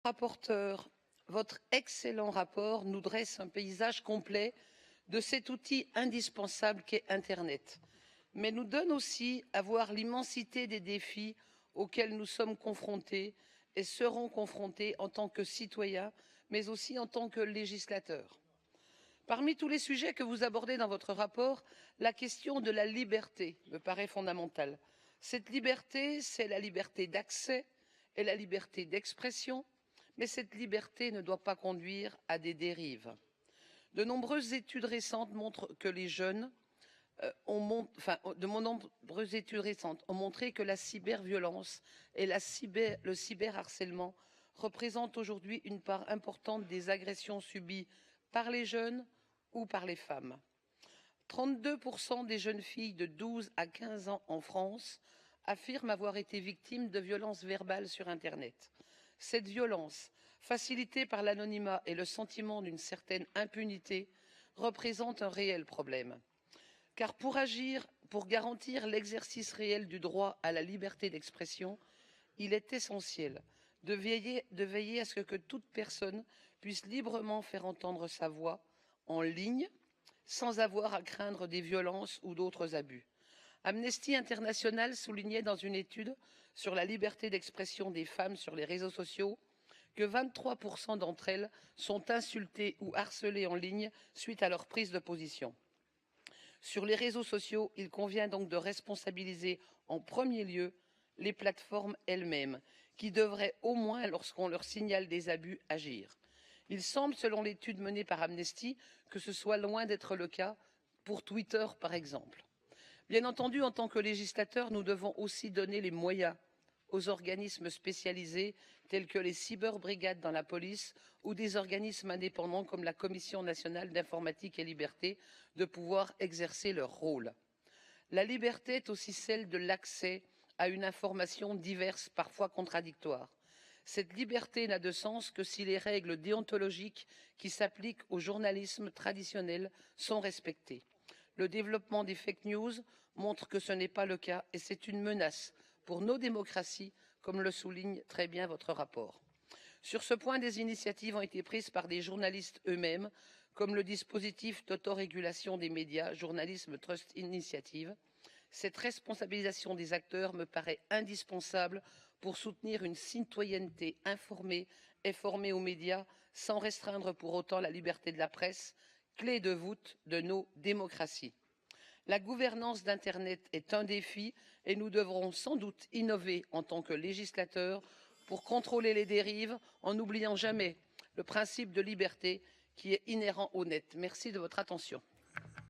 Rapporteur, votre excellent rapport nous dresse un paysage complet de cet outil indispensable qu'est Internet, mais nous donne aussi à voir l'immensité des défis auxquels nous sommes confrontés et serons confrontés en tant que citoyens, mais aussi en tant que législateurs. Parmi tous les sujets que vous abordez dans votre rapport, la question de la liberté me paraît fondamentale. Cette liberté, c'est la liberté d'accès et la liberté d'expression, mais cette liberté ne doit pas conduire à des dérives. De nombreuses études récentes montrent que les jeunes nombreuses études récentes ont montré que la cyberviolence et le cyberharcèlement représentent aujourd'hui une part importante des agressions subies par les jeunes ou par les femmes. 32% des jeunes filles de 12 à 15 ans en France affirment avoir été victimes de violences verbales sur Internet. Cette violence, facilitée par l'anonymat et le sentiment d'une certaine impunité, représente un réel problème. Car pour agir, pour garantir l'exercice réel du droit à la liberté d'expression, il est essentiel de veiller à ce que toute personne puisse librement faire entendre sa voix en ligne, sans avoir à craindre des violences ou d'autres abus. Amnesty International soulignait dans une étude sur la liberté d'expression des femmes sur les réseaux sociaux que 23% d'entre elles sont insultées ou harcelées en ligne suite à leur prise de position. Sur les réseaux sociaux, il convient donc de responsabiliser en premier lieu les plateformes elles-mêmes, qui devraient au moins, lorsqu'on leur signale des abus, agir. Il semble, selon l'étude menée par Amnesty, que ce soit loin d'être le cas pour Twitter, par exemple. Bien entendu, en tant que législateurs, nous devons aussi donner les moyens aux organismes spécialisés tels que les cyberbrigades dans la police ou des organismes indépendants comme la Commission nationale d'informatique et liberté de pouvoir exercer leur rôle. La liberté est aussi celle de l'accès à une information diverse, parfois contradictoire. Cette liberté n'a de sens que si les règles déontologiques qui s'appliquent au journalisme traditionnel sont respectées. Le développement des fake news montre que ce n'est pas le cas et c'est une menace pour nos démocraties, comme le souligne très bien votre rapport. Sur ce point, des initiatives ont été prises par des journalistes eux-mêmes, comme le dispositif d'autorégulation des médias, Journalisme Trust Initiative. Cette responsabilisation des acteurs me paraît indispensable pour soutenir une citoyenneté informée et formée aux médias, sans restreindre pour autant la liberté de la presse, clé de voûte de nos démocraties. La gouvernance d'Internet est un défi et nous devrons sans doute innover en tant que législateurs pour contrôler les dérives en n'oubliant jamais le principe de liberté qui est inhérent au net. Merci de votre attention.